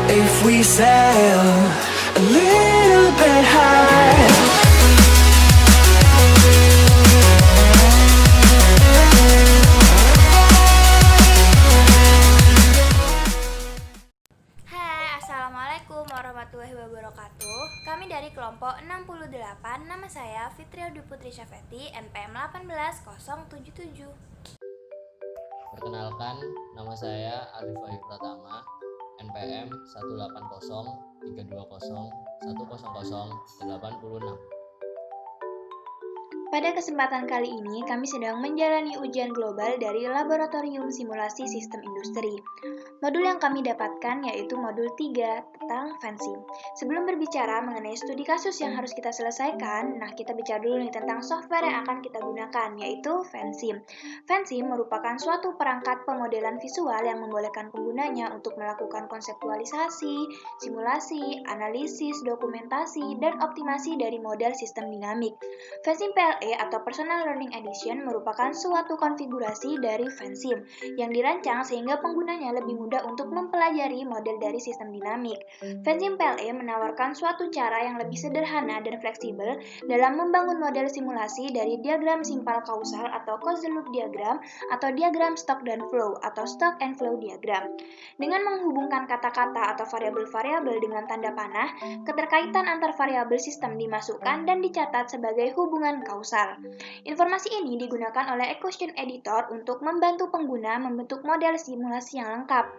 if we sail a little bit high. Hai, Assalamualaikum warahmatullahi wabarakatuh. Kami dari kelompok 68. Nama saya Fitria Dwi Putri Syafeti, NPM 18077. Perkenalkan, nama saya Alif Wahyu Pratama, NPM 18032010086. Pada kesempatan kali ini, kami sedang menjalani ujian global dari Laboratorium Simulasi Sistem Industri. Modul yang kami dapatkan yaitu modul 3 tentang FENSIM. Sebelum berbicara mengenai studi kasus yang harus kita selesaikan, kita bicara dulu nih tentang software yang akan kita gunakan, yaitu FENSIM. FENSIM merupakan suatu perangkat pemodelan visual yang membolehkan penggunanya untuk melakukan konseptualisasi, simulasi, analisis, dokumentasi, dan optimasi dari model sistem dinamik. FENSIM PLE atau Personal Learning Edition merupakan suatu konfigurasi dari FENSIM yang dirancang sehingga penggunanya lebih mudah untuk mempelajari model dari sistem dinamik. FENSIM PLE menawarkan suatu cara yang lebih sederhana dan fleksibel dalam membangun model simulasi dari diagram simpal kausal atau closed loop diagram atau diagram stock dan flow atau stock and flow diagram. Dengan menghubungkan kata-kata atau variabel-variabel dengan tanda panah, keterkaitan antar variabel sistem dimasukkan dan dicatat sebagai hubungan kausal. Informasi ini digunakan oleh Equation Editor untuk membantu pengguna membentuk model simulasi yang lengkap.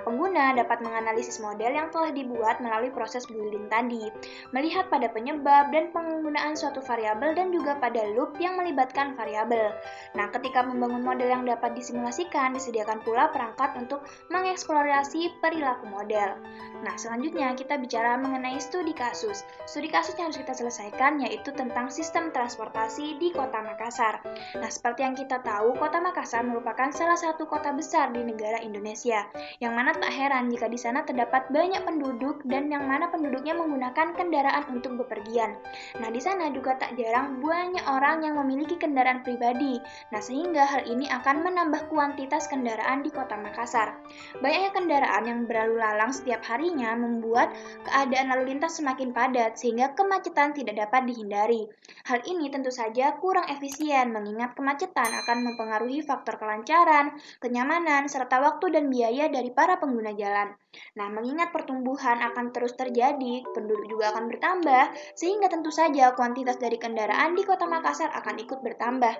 Pengguna dapat menganalisis model yang telah dibuat melalui proses building tadi, melihat pada penyebab dan penggunaan suatu variabel dan juga pada loop yang melibatkan variabel. Ketika membangun model yang dapat disimulasikan, disediakan pula perangkat untuk mengeksplorasi perilaku model. Selanjutnya kita bicara mengenai studi kasus. Studi kasus yang harus kita selesaikan yaitu tentang sistem transportasi di Kota Makassar. Seperti yang kita tahu, Kota Makassar merupakan salah satu kota besar di negara Indonesia, yang mana tak heran jika di sana terdapat banyak penduduk dan yang mana penduduknya menggunakan kendaraan untuk bepergian. Di sana juga tak jarang banyak orang yang memiliki kendaraan pribadi. Sehingga hal ini akan menambah kuantitas kendaraan di Kota Makassar. Banyaknya kendaraan yang berlalu lalang setiap harinya membuat keadaan lalu lintas semakin padat sehingga kemacetan tidak dapat dihindari. Hal ini tentu saja kurang efisien mengingat kemacetan akan mempengaruhi faktor kelancaran, kenyamanan, serta waktu dan biaya dari para pengguna jalan. Mengingat pertumbuhan akan terus terjadi, penduduk juga akan bertambah, sehingga tentu saja kuantitas dari kendaraan di Kota Makassar akan ikut bertambah.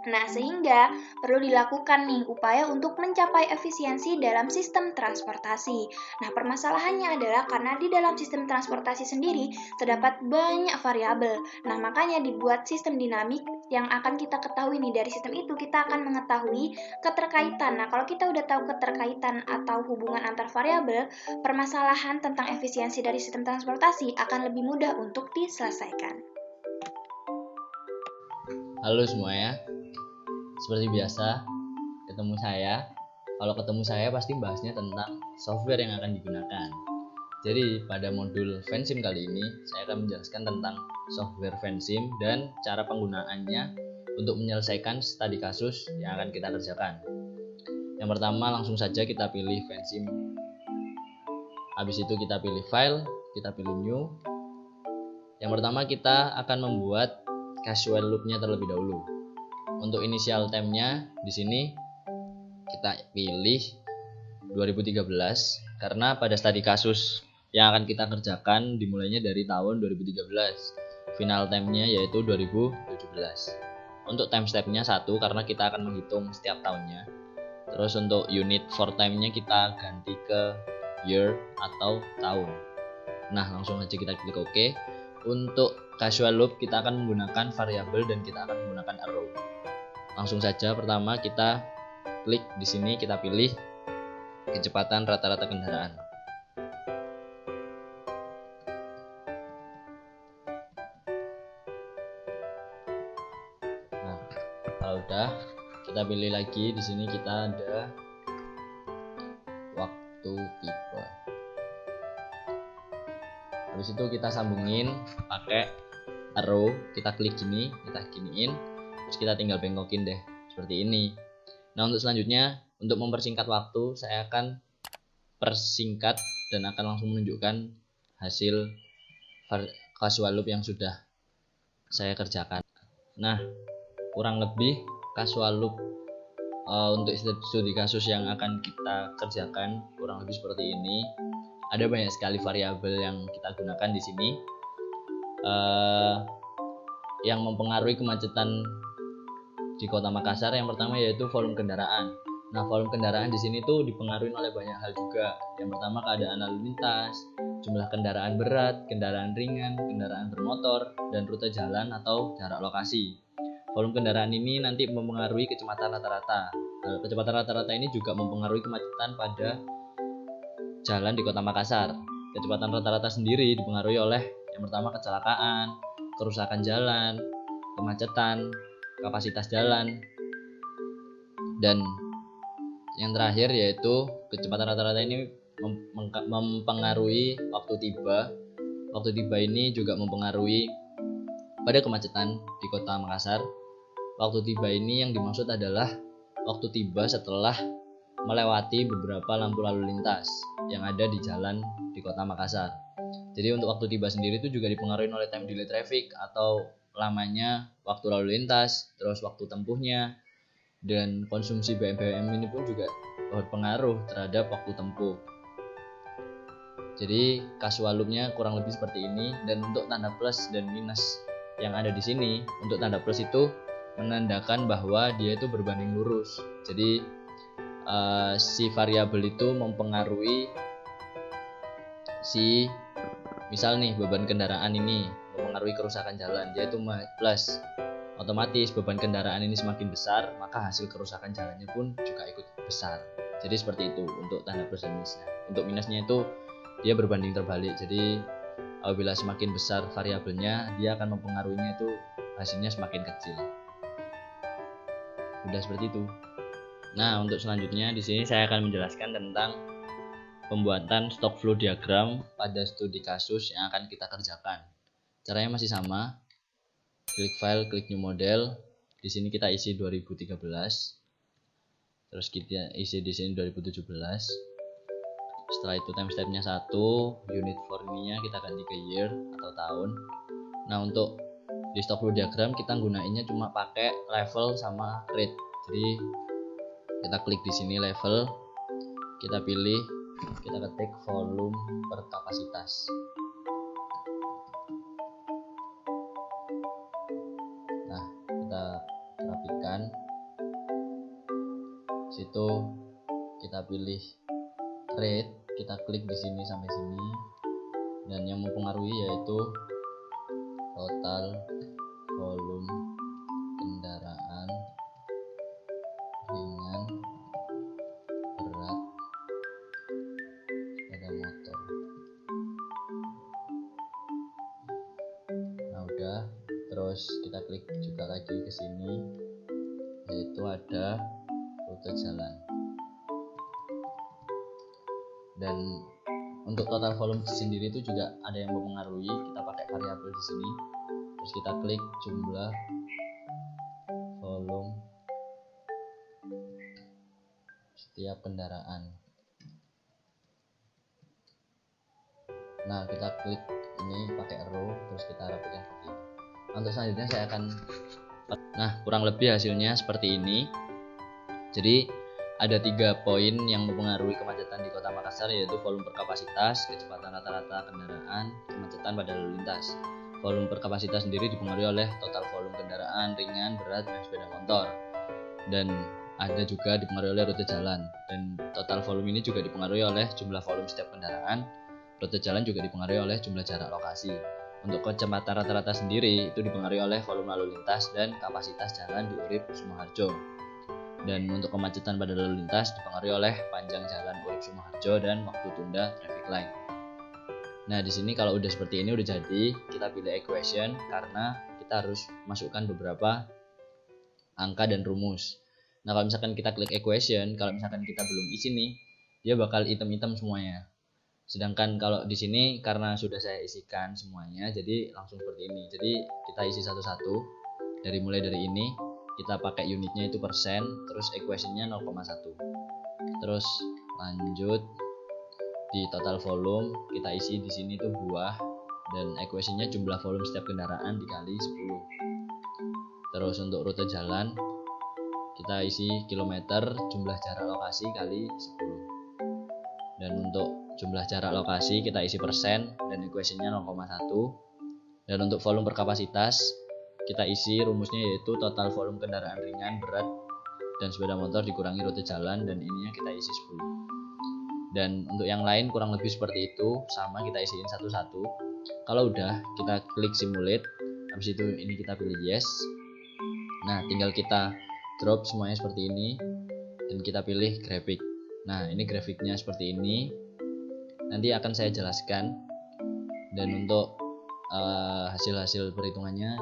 Sehingga perlu dilakukan upaya untuk mencapai efisiensi dalam sistem transportasi. Permasalahannya adalah karena di dalam sistem transportasi sendiri terdapat banyak variabel. Makanya dibuat sistem dinamik yang akan kita ketahui dari sistem itu kita akan mengetahui keterkaitan. Kalau kita udah tahu keterkaitan atau hubungan antar variabel, permasalahan tentang efisiensi dari sistem transportasi akan lebih mudah untuk diselesaikan. Halo semuanya, seperti biasa ketemu saya. Kalau ketemu saya pasti bahasnya tentang software yang akan digunakan. Jadi pada modul FENSIM kali ini saya akan menjelaskan tentang software FENSIM dan cara penggunaannya untuk menyelesaikan studi kasus yang akan kita kerjakan. Yang pertama langsung saja kita pilih FENSIM. Habis itu kita pilih file, kita pilih new. Yang pertama kita akan membuat casual loop-nya terlebih dahulu. Untuk initial time-nya di sini kita pilih 2013 karena pada studi kasus yang akan kita kerjakan dimulainya dari tahun 2013. Final time-nya yaitu 2017. Untuk time step-nya 1 karena kita akan menghitung setiap tahunnya. Terus untuk unit for time-nya kita ganti ke year atau tahun. Langsung aja kita klik OK. Untuk casual loop kita akan menggunakan variabel dan kita akan menggunakan arrow. Langsung saja pertama kita klik di sini, kita pilih kecepatan rata-rata kendaraan. Kalau udah kita pilih lagi di sini kita ada waktu tiba. Habis itu kita sambungin pakai arrow, kita klik gini, kita giniin, terus kita tinggal bengkokin deh seperti ini. Untuk selanjutnya, untuk mempersingkat waktu saya akan persingkat dan akan langsung menunjukkan hasil casual loop yang sudah saya kerjakan. Nah, kurang lebih casual loop untuk studi kasus yang akan kita kerjakan kurang lebih seperti ini. Ada banyak sekali variabel yang kita gunakan di sini yang mempengaruhi kemacetan di Kota Makassar. Yang pertama yaitu volume kendaraan. Nah, volume kendaraan di sini tuh dipengaruhi oleh banyak hal juga. Yang pertama keadaan lalu lintas, jumlah kendaraan berat, kendaraan ringan, kendaraan bermotor, dan rute jalan atau jarak lokasi. Volume kendaraan ini nanti mempengaruhi kecepatan rata-rata. Kecepatan rata-rata ini juga mempengaruhi kemacetan pada jalan di Kota Makassar. Kecepatan rata-rata sendiri dipengaruhi oleh yang pertama kecelakaan, kerusakan jalan, kemacetan, kapasitas jalan, dan yang terakhir yaitu kecepatan rata-rata ini mempengaruhi waktu tiba. Waktu tiba ini juga mempengaruhi pada kemacetan di Kota Makassar. Waktu tiba ini yang dimaksud adalah waktu tiba setelah melewati beberapa lampu lalu lintas yang ada di jalan di Kota Makassar. Jadi untuk waktu tiba sendiri itu juga dipengaruhi oleh time delay traffic atau lamanya waktu lalu lintas, terus waktu tempuhnya, dan konsumsi BBM ini pun juga berpengaruh terhadap waktu tempuh. Jadi casual loop-nya kurang lebih seperti ini. Dan untuk tanda plus dan minus yang ada di sini, untuk tanda plus itu menandakan bahwa dia itu berbanding lurus. Jadi si variabel itu mempengaruhi si misal nih beban kendaraan ini mempengaruhi kerusakan jalan, yaitu plus. Otomatis beban kendaraan ini semakin besar, maka hasil kerusakan jalannya pun juga ikut besar. Jadi seperti itu untuk tanda plus dan minusnya. Untuk minusnya itu dia berbanding terbalik. Jadi apabila semakin besar variabelnya, dia akan mempengaruhinya itu hasilnya semakin kecil. Sudah seperti itu. Nah, untuk selanjutnya di sini saya akan menjelaskan tentang pembuatan stock flow diagram pada studi kasus yang akan kita kerjakan. Caranya masih sama. Klik file, klik new model. Di sini kita isi 2013. Terus kita isi di sini 2017. Setelah itu timestamp-nya 1, unit for ininya kita ganti ke year atau tahun. Nah, untuk di stock flow diagram kita gunainnya cuma pakai level sama rate. Jadi kita klik di sini level, kita pilih, kita ketik volume per kapasitas. Nah, kita rapikan. Situ kita pilih rate, kita klik di sini sampai sini, dan yang mempengaruhi yaitu total volume kendaraan ringan, berat, sepeda motor. Nah, udah. Terus kita klik juga lagi ke sini, yaitu ada rute jalan. Dan untuk total volume sendiri itu juga ada yang mempengaruhi. Kita pakai variabel di sini. Terus kita klik jumlah volume setiap kendaraan. Nah, kita klik ini pakai row, terus kita rapikan seperti ini. Untuk selanjutnya saya akan kurang lebih hasilnya seperti ini. Jadi ada 3 poin yang mempengaruhi kemacetan di Kota Makassar, yaitu volume per kapasitas, kecepatan rata-rata kendaraan, kemacetan pada lalu lintas. Volume per kapasitas sendiri dipengaruhi oleh total volume kendaraan ringan, berat, dan sepeda motor. Dan ada juga dipengaruhi oleh rute jalan. Dan total volume ini juga dipengaruhi oleh jumlah volume setiap kendaraan. Rute jalan juga dipengaruhi oleh jumlah jarak lokasi. Untuk kecepatan rata-rata sendiri itu dipengaruhi oleh volume lalu lintas dan kapasitas jalan di Urip Sumoharjo. Dan untuk kemacetan pada lalu lintas dipengaruhi oleh panjang jalan Urip Sumoharjo dan waktu tunda traffic light. Nah, di sini kalau udah seperti ini udah jadi, kita pilih equation karena kita harus masukkan beberapa angka dan rumus. Nah, kalau misalkan kita klik equation, kalau misalkan kita belum isi nih, dia bakal hitam-hitam semuanya. Sedangkan kalau di sini karena sudah saya isikan semuanya, jadi langsung seperti ini. Jadi kita isi satu-satu. Mulai dari ini, kita pakai unitnya itu persen, terus equationnya 0,1. Terus lanjut di total volume kita isi di sini tuh buah, dan ekuasinya jumlah volume setiap kendaraan dikali 10. Terus untuk rute jalan kita isi kilometer jumlah jarak lokasi kali 10. Dan untuk jumlah jarak lokasi kita isi persen dan ekuasinya 0,1. Dan untuk volume per kapasitas kita isi rumusnya yaitu total volume kendaraan ringan, berat, dan sepeda motor dikurangi rute jalan, dan ininya kita isi 10. Dan untuk yang lain kurang lebih seperti itu, sama kita isiin satu-satu. Kalau udah kita klik simulate, habis itu ini kita pilih yes. Nah tinggal kita drop semuanya seperti ini dan kita pilih grafik. Nah ini grafiknya seperti ini, nanti akan saya jelaskan. Dan untuk hasil-hasil perhitungannya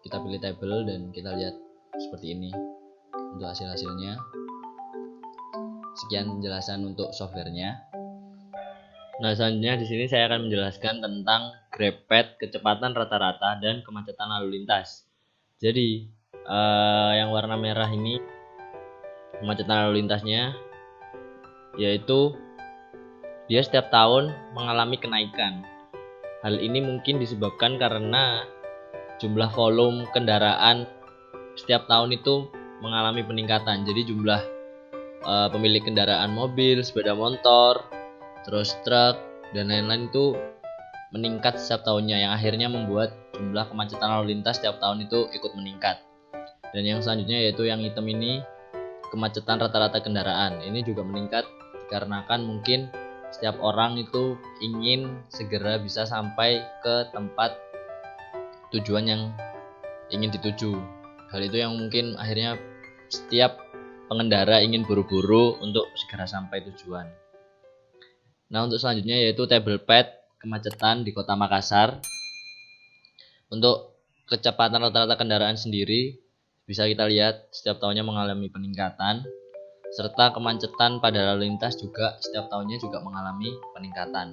kita pilih table dan kita lihat seperti ini untuk hasil-hasilnya. Sekian penjelasan untuk softwarenya. Nah, selanjutnya di sini saya akan menjelaskan tentang GrabPad, kecepatan rata-rata dan kemacetan lalu lintas. Jadi, yang warna merah ini kemacetan lalu lintasnya, yaitu dia setiap tahun mengalami kenaikan. Hal ini mungkin disebabkan karena jumlah volume kendaraan setiap tahun itu mengalami peningkatan. Jadi jumlah pemilik kendaraan mobil, sepeda motor, terus truk, dan lain-lain itu meningkat setiap tahunnya, yang akhirnya membuat jumlah kemacetan lalu lintas setiap tahun itu ikut meningkat. Dan yang selanjutnya yaitu yang hitam ini, kemacetan rata-rata kendaraan. Ini juga meningkat dikarenakan mungkin setiap orang itu ingin segera bisa sampai ke tempat tujuan yang ingin dituju. Hal itu yang mungkin akhirnya setiap pengendara ingin buru-buru untuk segera sampai tujuan. Nah, untuk selanjutnya yaitu table pad kemacetan di Kota Makassar. Untuk kecepatan rata-rata kendaraan sendiri bisa kita lihat setiap tahunnya mengalami peningkatan, serta kemacetan pada lalu lintas juga setiap tahunnya juga mengalami peningkatan.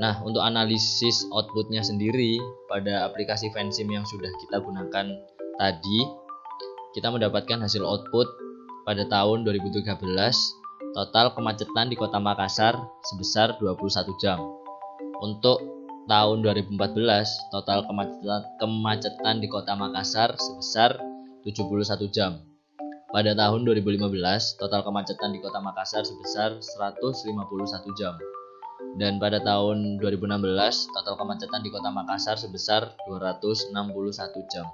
Nah, untuk analisis outputnya sendiri pada aplikasi Fansim yang sudah kita gunakan tadi, kita mendapatkan hasil output pada tahun 2013 total kemacetan di Kota Makassar sebesar 21 jam. Untuk tahun 2014 total kemacetan di Kota Makassar sebesar 71 jam. Pada tahun 2015 total kemacetan di Kota Makassar sebesar 151 jam. Dan pada tahun 2016 total kemacetan di Kota Makassar sebesar 261 jam.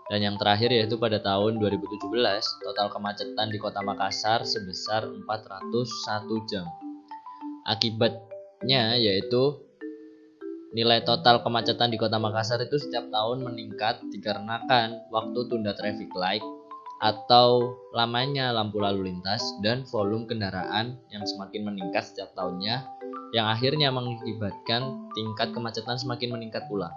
Dan yang terakhir yaitu pada tahun 2017 total kemacetan di Kota Makassar sebesar 401 jam. Akibatnya yaitu nilai total kemacetan di Kota Makassar itu setiap tahun meningkat dikarenakan waktu tunda traffic light atau lamanya lampu lalu lintas dan volume kendaraan yang semakin meningkat setiap tahunnya, yang akhirnya mengakibatkan tingkat kemacetan semakin meningkat pula.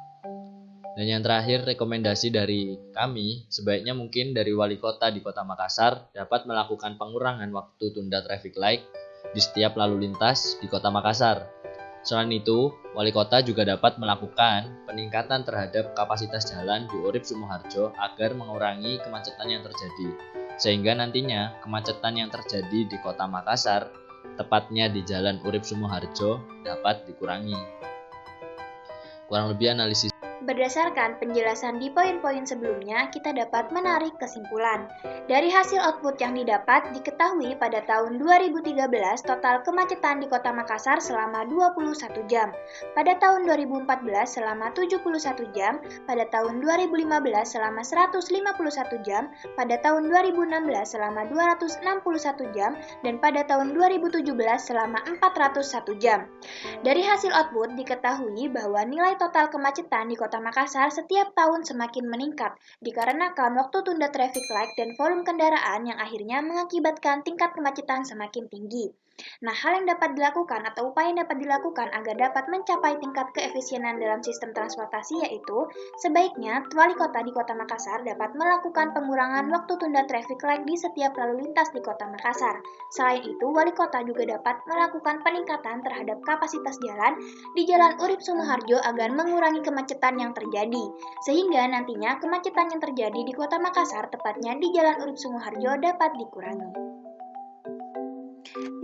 Dan yang terakhir, rekomendasi dari kami, sebaiknya mungkin dari wali kota di Kota Makassar dapat melakukan pengurangan waktu tunda traffic light di setiap lalu lintas di Kota Makassar. Selain itu, wali kota juga dapat melakukan peningkatan terhadap kapasitas jalan di Urip Sumoharjo agar mengurangi kemacetan yang terjadi. Sehingga nantinya kemacetan yang terjadi di Kota Makassar, tepatnya di Jalan Urip Sumoharjo, dapat dikurangi. Kurang lebih analisis. Berdasarkan penjelasan di poin-poin sebelumnya, kita dapat menarik kesimpulan. Dari hasil output yang didapat, diketahui pada tahun 2013 total kemacetan di Kota Makassar selama 21 jam. Pada tahun 2014 selama 71 jam, pada tahun 2015 selama 151 jam, pada tahun 2016 selama 261 jam, dan pada tahun 2017 selama 401 jam. Dari hasil output diketahui bahwa nilai total kemacetan di Kota Makassar setiap tahun semakin meningkat dikarenakan waktu tunda traffic light dan volume kendaraan yang akhirnya mengakibatkan tingkat kemacetan semakin tinggi. Nah, hal yang dapat dilakukan atau upaya yang dapat dilakukan agar dapat mencapai tingkat keefisienan dalam sistem transportasi yaitu sebaiknya wali kota di Kota Makassar dapat melakukan pengurangan waktu tunda traffic light di setiap lalu lintas di Kota Makassar. Selain itu, wali kota juga dapat melakukan peningkatan terhadap kapasitas jalan di Jalan Urip Sumoharjo agar mengurangi kemacetan yang terjadi, sehingga nantinya kemacetan yang terjadi di Kota Makassar tepatnya di Jalan Urip Sumoharjo dapat dikurangi.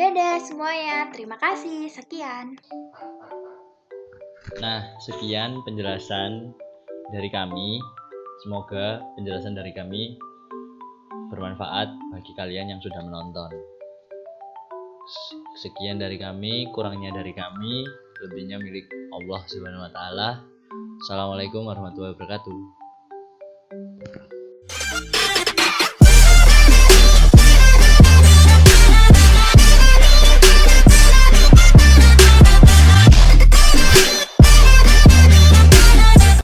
Dadah semuanya, terima kasih, sekian. Nah, sekian penjelasan dari kami. Semoga penjelasan dari kami bermanfaat bagi kalian yang sudah menonton. Sekian dari kami, kurangnya dari kami, lebihnya milik Allah Subhanahu wa taala. Assalamualaikum warahmatullahi wabarakatuh.